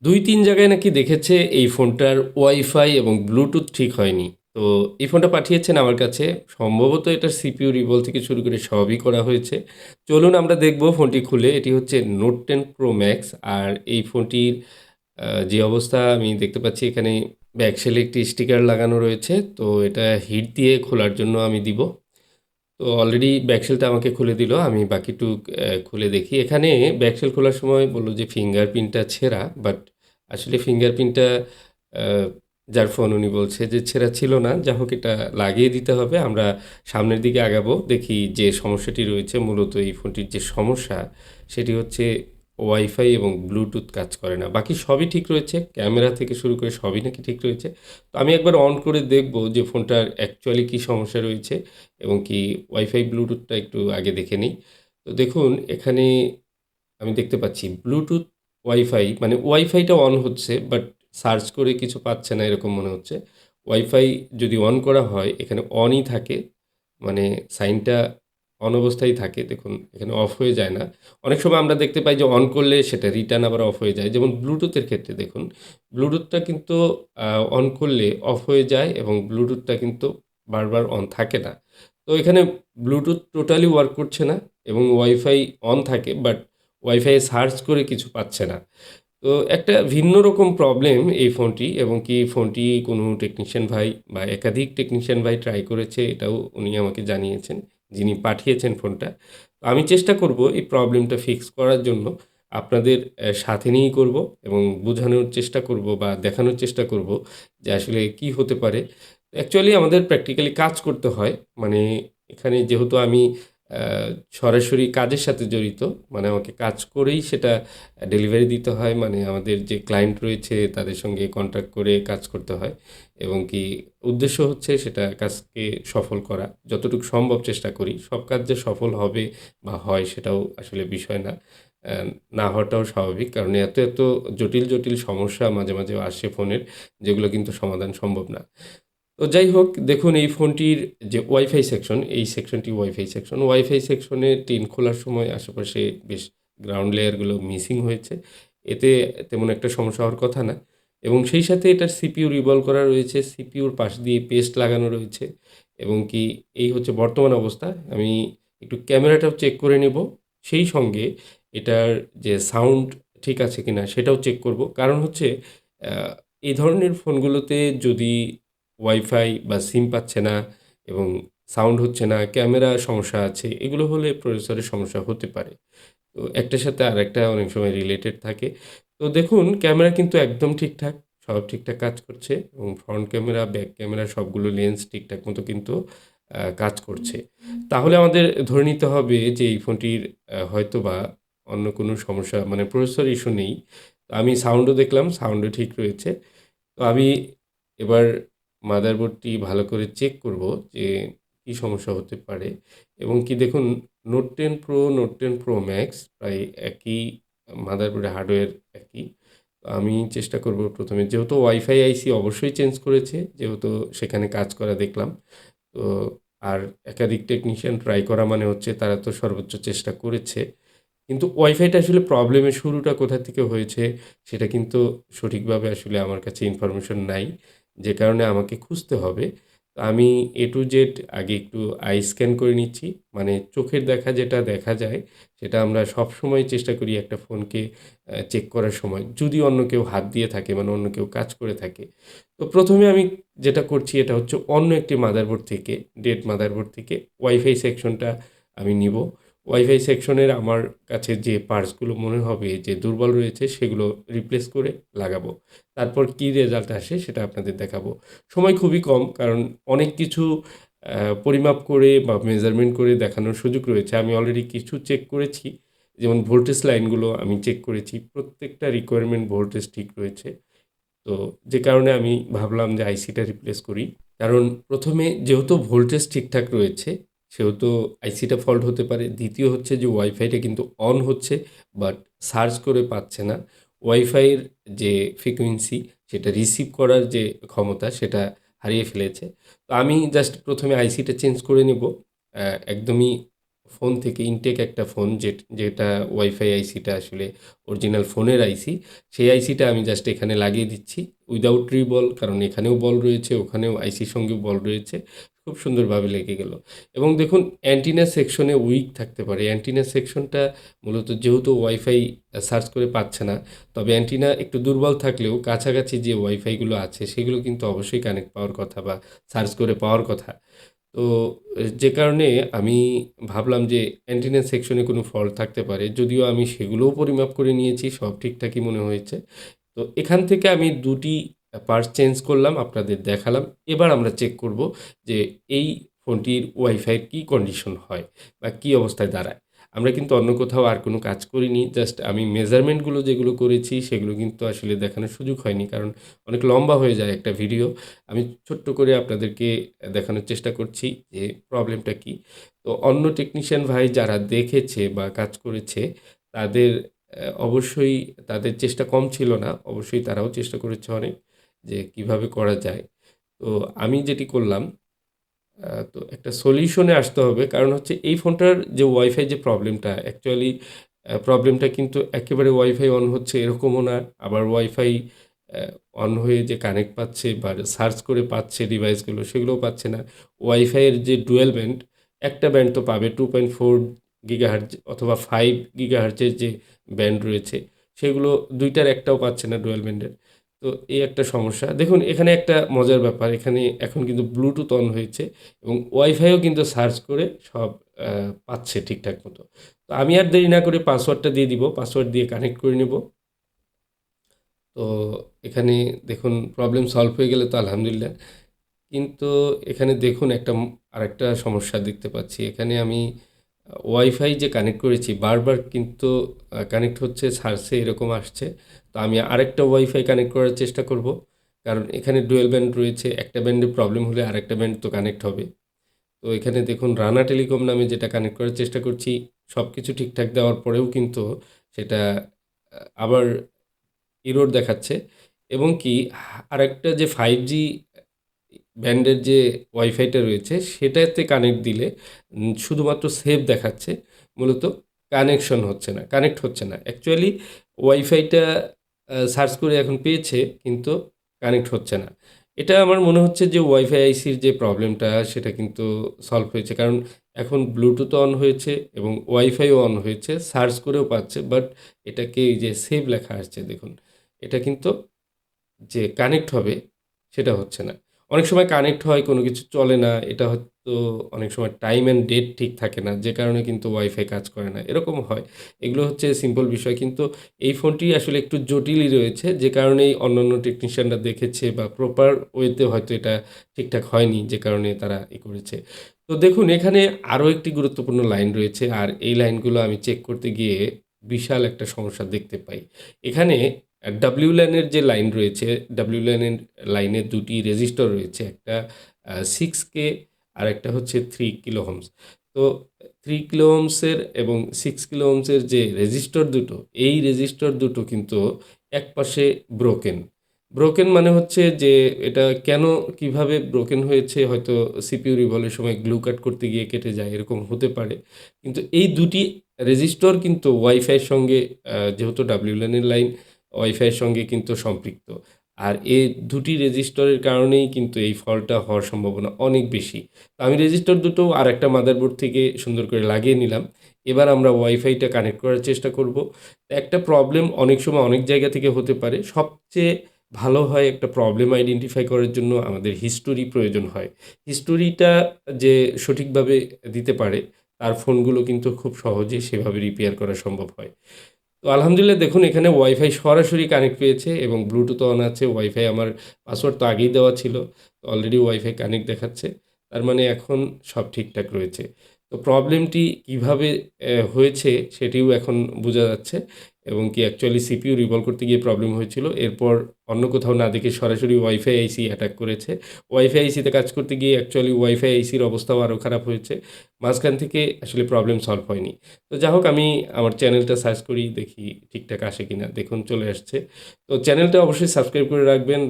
২-৩ জায়গায় নাকি দেখেছে এই ফোনটার ওয়াইফাই এবং ব্লুটুথ ঠিক হয়নি। তো এই ফোনটা পাঠিয়েছেন আমার কাছে। সম্ভবত এটার সিপিইউ রিভল থেকে শুরু করে সবই করা হয়েছে। চলুন আমরা দেখব ফোনটি খুলে। এটি হচ্ছে নোট 10 প্রো ম্যাক্স। আর এই ফোনটির যে অবস্থা আমি দেখতে পাচ্ছি এখানে ব্যাকশেলে একটি স্টিকার লাগানো রয়েছে। তো এটা হিট দিয়ে খোলার জন্য আমি দিব। তো অলরেডি ব্যাকশেলটা আমাকে খুলে দিল। আমি বাকিটুক খুলে দেখি। এখানে ব্যাকশেল খোলার সময় বলল যে ফিঙ্গারপ্রিন্টটা ছেঁড়া। বাট আসলে ফিঙ্গারপ্রিন্টটা আ যার ফোন উনি বলছে যে ছেঁড়া ছিল না। যা হোক এটা লাগিয়ে দিতে হবে। আমরা সামনের দিকে আগাবো। দেখি যে সমস্যাটি রয়েছে মূলত এই ফোনটির যে সমস্যা সেটি হচ্ছে ওয়াইফাই এবং ব্লুটুথ কাজ করে না। বাকি সবই ঠিক রয়েছে। ক্যামেরা থেকে শুরু করে সবই নাকি ঠিক রয়েছে। তো আমি একবার অন করে দেখব যে ফোনটার অ্যাকচুয়ালি কী সমস্যা রয়েছে এবং কি ওয়াইফাই ব্লুটুথটা একটু আগে দেখে নিই। তো দেখুন এখানে আমি দেখতে পাচ্ছি ব্লুটুথ ওয়াইফাই মানে ওয়াইফাইটা অন হচ্ছে বাট সার্চ করে কিছু পাচ্ছে না এরকম মনে হচ্ছে। ওয়াইফাই যদি অন করা হয় এখানে অনই থাকে। মানে সাইনটা অন অবস্থায় থাকে। দেখুন এখানে অফ হয়ে যায় না। অনেক সময় আমরা দেখতে পাই যে অন করলে সেটা রিটার্ন আবার অফ হয়ে যায়। যেমন ব্লুটুথের ক্ষেত্রে দেখুন। ব্লুটুথটা কিন্তু আ অন করলে অফ হয়ে যায় এবং ব্লুটুথটা কিন্তু বারবার অন থাকে না। তো এখানে ব্লুটুথ টোটালি ওয়ার্ক করছে না এবং ওয়াইফাই অন থাকে বাট ওয়াইফাই এ সার্চ করে কিছু পাচ্ছে না। তো একটা ভিন্ন রকম প্রবলেম এই ফোনটি এবং কি ফোনটি কোনো টেকনিশিয়ান ভাই বা একাধিক টেকনিশিয়ান ভাই ট্রাই করেছে এটাও উনি আমাকে জানিয়েছেন, যিনি পাঠিয়েছেন ফোনটা। তো আমি চেষ্টা করব এই প্রবলেমটা ফিক্স করার জন্য। আপনাদের সাথে নিয়েই করব এবং বোঝানোর চেষ্টা করব বা দেখানোর চেষ্টা করব যে আসলে কি হতে পারে। অ্যাকচুয়ালি আমাদের প্র্যাকটিক্যালি কাজ করতে হয়। মানে এখানে যেহেতু আমি আ সরাসরি কাজের সাথে জড়িত, মানে আমাকে কাজ করেই সেটা ডেলিভারি দিতে হয়। মানে আমাদের যে ক্লায়েন্ট রয়েছে তাদের সঙ্গে কন্ট্যাক্ট করে কাজ করতে হয় এবং কি উদ্দেশ্য হচ্ছে সেটা কাজকে সফল করা। যতটুকু সম্ভব চেষ্টা করি। সব কাজ যে সফল হবে বা হয় সেটাও আসলে বিষয় না। অ্যা না হওয়াটাও স্বাভাবিক। কারণ এত জটিল সমস্যা মাঝে, মাঝে আসে ফোনের যেগুলো কিন্তু সমাধান সম্ভব না। তো যাই হোক দেখুন এই ফোনটির যে ওয়াইফাই সেকশন, এই সেকশনটি ওয়াইফাই সেকশন। ওয়াইফাই সেকশনে টিন খোলার সময় আশেপাশে বেশ গ্রাউন্ড লেয়ারগুলো মিসিং হয়েছে। এতে তেমন একটা সমস্যা হওয়ার কথা না এবং সেই সাথে এটার সিপিইউ রিভলভ করা রয়েছে। সিপিইউর পাশ দিয়ে পেস্ট লাগানো রয়েছে এবং কি এই হচ্ছে বর্তমান অবস্থা। আমি একটু ক্যামেরাটাও চেক করে নেব। সেই সঙ্গে এটার যে সাউন্ড ঠিক আছে কিনা সেটাও চেক করব। কারণ হচ্ছে আ এই ধরনের ফোনগুলোতে যদি ওয়াইফাই বা সিম পাচ্ছে না এবং সাউন্ড হচ্ছে না, ক্যামেরা সমস্যা আছে। এগুলো হলে প্রসেসরের সমস্যা হতে পারে। তো একটার সাথে আরেকটা অনেক সময় রিলেটেড থাকে। তো দেখুন ক্যামেরা কিন্তু একদম ঠিকঠাক। সব ঠিকঠাক কাজ করছে এবং ফ্রন্ট ক্যামেরা, ব্যাক ক্যামেরা সবগুলো লেন্স ঠিকঠাক মতো কিন্তু কাজ করছে। তাহলে আমাদের ধরে নিতে হবে যে এই ফোনটির হয়তোবা অন্য কোনো সমস্যা মানে প্রসেসর ইস্যু নেই। তো আমি সাউন্ডও দেখলাম, সাউন্ডও ঠিক রয়েছে। তো আমি এবার মাদারবোর্ডটি ভালো করে চেক করব যে কী সমস্যা হতে পারে এবং কি দেখুন note 10 pro, note 10 pro max প্রায় একই মাদারবোর্ডের হার্ডওয়্যার একই। তো আমি চেষ্টা করব ১ম এ যেহেতু ওয়াইফাই আইসি অবশ্যই চেঞ্জ করেছে, যেহেতু সেখানে কাজ করা দেখলাম। তো আর একাধিক টেকনিশিয়ান ট্রাই করা মানে হচ্ছে তারা তো সর্বোচ্চ চেষ্টা করেছে। কিন্তু ওয়াইফাইটা আসলে প্রবলেমের শুরুটা কোথা থেকে হয়েছে সেটা কিন্তু সঠিকভাবে আসলে আমার কাছে ইনফরমেশন নাই। যে কারণে আমাকে খুঁজতে হবে। তো আমি A to Z আগে একটু আই স্ক্যান করে নিচ্ছি। মানে চোখের দেখা যেটা দেখা যায় সেটা আমরা সবসময় চেষ্টা করি একটা ফোনকে চেক করার সময়। যদি অন্য কেউ হাত দিয়ে থাকে মানে অন্য কেউ কাজ করে থাকে। তো ১ম এ আমি যেটা করছি এটা হচ্ছে অন্য একটি মাদারবোর্ড থেকে, ডেড মাদারবোর্ড থেকে ওয়াইফাই সেকশনটা আমি নিবো। ওয়াইফাই সেকশনের আমার কাছে যে পার্টসগুলো মনে হবে যে দুর্বল রয়েছে সেগুলো রিপ্লেস করে লাগাবো। তারপর কি রেজাল্ট আসে সেটা আপনাদের দেখাবো। সময় খুবই কম কারণ অনেক কিছু পরিমাপ করে বা মেজারমেন্ট করে দেখানোর সুযোগ রয়েছে। আমি অলরেডি কিছু চেক করেছি। যেমন ভোল্টেজ লাইনগুলো আমি চেক করেছি। প্রত্যেকটা রিকোয়ারমেন্ট ভোল্টেজ ঠিক রয়েছে। তো যে কারণে আমি ভাবলাম যে আইসিটা রিপ্লেস করি। কারণ ১ম এ যেহেতু ভোল্টেজ ঠিকঠাক রয়েছে, সেহেতু আইসিটা ফল্ট হতে পারে। দ্বিতীয় হচ্ছে যে ওয়াইফাইটা কিন্তু অন হচ্ছে বাট সার্চ করে পাচ্ছে না। ওয়াইফাইয়ের যে ফ্রিকোয়েন্সি সেটা রিসিভ করার যে ক্ষমতা সেটা হারিয়ে ফেলেছে। তো আমি জাস্ট ১ম এ আইসিটা চেঞ্জ করে নিবো। একদমই ফোন থেকে ইনটেক একটা ফোন যেটা ওয়াইফাই আইসিটা আসলে অরিজিনাল ফোনের আইসি, সেই আইসিটা আমি জাস্ট এখানে লাগিয়ে দিচ্ছি উইদাউট রিবল, কারণ এখানেও বল রয়েছে, ওখানেও আইসির সঙ্গেও বল রয়েছে। খুব সুন্দরভাবে লেগে গেল। এবং দেখুন অ্যান্টিনা সেকশনে উইক থাকতে পারে। অ্যান্টিনা সেকশনটা মূলত যেহেতু ওয়াইফাই সার্চ করে পাচ্ছে না, তবে অ্যান্টিনা একটু দুর্বল থাকলেও কাছাকাছি যে ওয়াইফাইগুলো আছে সেগুলো কিন্তু অবশ্যই কানেক্ট পাওয়ার কথা বা সার্চ করে পাওয়ার কথা। তো যে কারণে আমি ভাবলাম যে অ্যান্টেনা সেকশনে কোনো ফল্ট থাকতে পারে। যদিও আমি সেগুলোও পরিমাপ করে নিয়েছি, সব ঠিকঠাকই মনে হয়েছে। তো এখান থেকে আমি ২ টি পার্টস চেঞ্জ করলাম, আপনাদের দেখালাম। এবার আমরা চেক করব যে এই ফোনটির ওয়াইফাইয়ের কী কন্ডিশন হয় বা কী অবস্থায় দাঁড়ায়। আমরা কিন্তু অন্য কোথাও আর কোনো কাজ করিনি। জাস্ট আমি মেজারমেন্টগুলো যেগুলো করেছি সেগুলো কিন্তু আসলে দেখানোর সুযোগ হয়নি। কারণ অনেক লম্বা হয়ে যায় একটা ভিডিও। আমি ছোট্ট করে আপনাদেরকে দেখানোর চেষ্টা করছি যে প্রবলেমটা কী। তো অন্য টেকনিশিয়ান ভাই যারা দেখেছে বা কাজ করেছে তাদের অবশ্যই তাদের চেষ্টা কম ছিল না। অবশ্যই তারাও চেষ্টা করেছে অনেক যে কিভাবে করা যায়। তো আমি যেটি করলাম, তো একটা সলিউশনে আসতে হবে। কারণ হচ্ছে এই ফোনটার যে ওয়াইফাই যে প্রবলেমটা অ্যাকচুয়ালি প্রবলেমটা কিন্তু একেবারে ওয়াইফাই অন হচ্ছে এরকমও না। আবার ওয়াইফাই অ্যা অন হয়ে যে কানেক্ট পাচ্ছে বা সার্চ করে পাচ্ছে ডিভাইসগুলো সেগুলোও পাচ্ছে না। ওয়াইফাইয়ের যে ডুয়াল ব্যান্ড, একটা ব্যান্ড তো পাবে 2.4 গিগাহার্টজ অথবা 5 গিগাহার্টজের যে ব্যান্ড রয়েছে সেগুলো ২ টার একটাও পাচ্ছে না ডুয়াল ব্যান্ডের। তো এই একটা সমস্যা। দেখুন এখানে একটা মজার ব্যাপার, এখানে এখন কিন্তু ব্লুটুথ অন হয়েছে এবং ওয়াইফাইও কিন্তু সার্চ করে সব আ পাচ্ছে ঠিকঠাক মতো। তো আমি আর দেরি না করে পাসওয়ার্ডটা দিয়ে দিব। পাসওয়ার্ড দিয়ে কানেক্ট করে নেব। তো এখানে দেখুন প্রবলেম সলভ হয়ে গেলে তো আলহামদুলিল্লাহ। কিন্তু এখানে দেখুন আরেকটা সমস্যা দেখতে পাচ্ছি। এখানে আমি ওয়াইফাই যে কানেক্ট করেছি বারবার কিন্তু কানেক্ট হচ্ছে, ছাড়ছে, এরকম আসছে। তো আমি আরেকটা ওয়াইফাই কানেক্ট করার চেষ্টা করব। কারণ এখানে ডুয়াল ব্যান্ড রয়েছে। একটা ব্যান্ডে প্রবলেম হলে আরেকটা ব্যান্ড তো কানেক্ট হবে। তো এখানে দেখুন রানা টেলিকম নামে যেটা কানেক্ট করার চেষ্টা করছি, সবকিছু ঠিকঠাক দেওয়ার পরেও কিন্তু সেটা আবার এরর দেখাচ্ছে। এবং কি আরেকটা যে 5G ব্যান্ডের যে ওয়াইফাইটা রয়েছে সেটাতে কানেক্ট দিলে শুধুমাত্র সেভ দেখাচ্ছে। মূলত কানেক্ট হচ্ছে না। অ্যাকচুয়ালি ওয়াইফাইটা সার্চ করে এখন পেয়েছে কিন্তু কানেক্ট হচ্ছে না। এটা আমার মনে হচ্ছে যে ওয়াইফাই আইসির যে প্রবলেমটা সেটা কিন্তু সলভ হয়েছে। কারণ এখন ব্লুটুথও অন হয়েছে এবং ওয়াইফাইও অন হয়েছে। সার্চ করেও পাচ্ছে। বাট এটাকে এই যে সেভ লেখা আসছে দেখুন। এটা কিন্তু যে কানেক্ট হবে সেটা হচ্ছে না। অনেক সময় কানেক্ট হয়, কোনো কিছু চলে না। এটা হয়তো অনেক সময় টাইম অ্যান্ড ডেট ঠিক থাকে না। যে কারণে কিন্তু ওয়াইফাই কাজ করে না। এরকম হয়। এগুলো হচ্ছে সিম্পল বিষয়। কিন্তু এই ফোনটি আসলে একটু জটিলই রয়েছে। যে কারণেই অন্যান্য টেকনিশিয়ানরা দেখেছে বা প্রপার ওয়েতে হয়তো এটা ঠিকঠাক হয়নি। যে কারণে তারা করেছে। তো দেখুন এখানে আরও একটি গুরুত্বপূর্ণ লাইন রয়েছে। আর এই লাইনগুলো আমি চেক করতে গিয়ে বিশাল একটা সমস্যা দেখতে পাই। এখানে WLAN এর যে লাইন রয়েছে, WLAN এর লাইনে ২ টি রেজিস্টর রয়েছে। একটা 6K আরেকটা হচ্ছে 3 কিলো ওহমস। তো 3 কিলো ওহমসের এবং 6 কিলো ওহমসের যে রেজিস্টর দুটো, এই রেজিস্টর দুটো কিন্তু একপাশে ব্রোকেন। ব্রোকেন মানে হচ্ছে যে এটা কেন কিভাবে ব্রোকেন হয়েছে, হয়তো সিপিইউ রিভলের সময় গ্লু কাট করতে গিয়ে কেটে যায়, এরকম হতে পারে। কিন্তু এই ২ টি রেজিস্টর কিন্তু ওয়াইফাইয়ের সঙ্গে যেহেতু WLAN এর লাইন ওয়াইফাইয়ের সঙ্গে কিন্তু সম্পৃক্ত। আর এই ২ টি রেজিস্টরের কারণেই কিন্তু এই ফল্টটা হওয়ার সম্ভাবনা অনেক বেশি। তো আমি রেজিস্টর দুটো আরেকটা মাদারবোর্ড থেকে সুন্দর করে লাগিয়ে নিলাম। এবার আমরা ওয়াইফাইটা কানেক্ট করার চেষ্টা করব। একটা প্রবলেম অনেক সময় অনেক জায়গা থেকে হতে পারে। সবচেয়ে ভালো হয় একটা প্রবলেম আইডেন্টিফাই করার জন্য আমাদের হিস্টোরি প্রয়োজন হয়। হিস্টোরিটা যে সঠিকভাবে দিতে পারে তার ফোনগুলো কিন্তু খুব সহজেই সেভাবে রিপেয়ার করা সম্ভব হয়। তো আলহামদুলিল্লাহ দেখুন এখানে ওয়াইফাই সরাসরি কানেক্ট পেয়েছে এবং ব্লুটুথ অন আছে। ওয়াইফাই আমার পাসওয়ার্ড তো আগেই দেওয়া ছিল। তো অলরেডি ওয়াইফাই কানেক্ট দেখাচ্ছে। তার মানে এখন সব ঠিকঠাক রয়েছে। তো প্রবলেমটি কিভাবে হয়েছে সেটিও এখন বোঝা যাচ্ছে এবং কি অ্যাকচুয়ালি সিপিইউ রিভলভ করতে গিয়ে প্রবলেম হয়েছিল। এরপর অন্য কোথাও না দেখে সরাসরি ওয়াইফাই আইসি অ্যাটাক করেছে। ওয়াইফাই আইসিতে কাজ করতে গিয়ে অ্যাকচুয়ালি ওয়াইফাই আইসির অবস্থাও আরও খারাপ হয়েছে। মাঝখান থেকে আসলে প্রবলেম সলভ হয়নি। তো যাই হোক, আমি আমার চ্যানেলটা সার্চ করি, দেখি ঠিকঠাক আসে কিনা। দেখুন চলে আসছে। তো চ্যানেলটা অবশ্যই সাবস্ক্রাইব করে রাখবেন।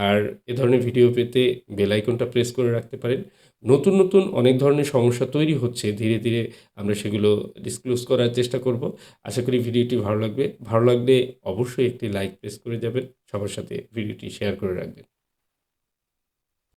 আর এ ধরনের ভিডিও পেতে বেল আইকনটা প্রেস করে রাখতে পারেন। নতুন, নতুন অনেক ধরনের সমস্যা তৈরি হচ্ছে। ধীরে, ধীরে আমরা সেগুলো ডিসক্লোজ করার চেষ্টা করব। আশা করি ভিডিওটি ভালো লাগবে। ভালো লাগলে অবশ্যই একটি লাইক প্রেস করে যাবেন। সবার সাথে ভিডিওটি শেয়ার করে রাখবেন।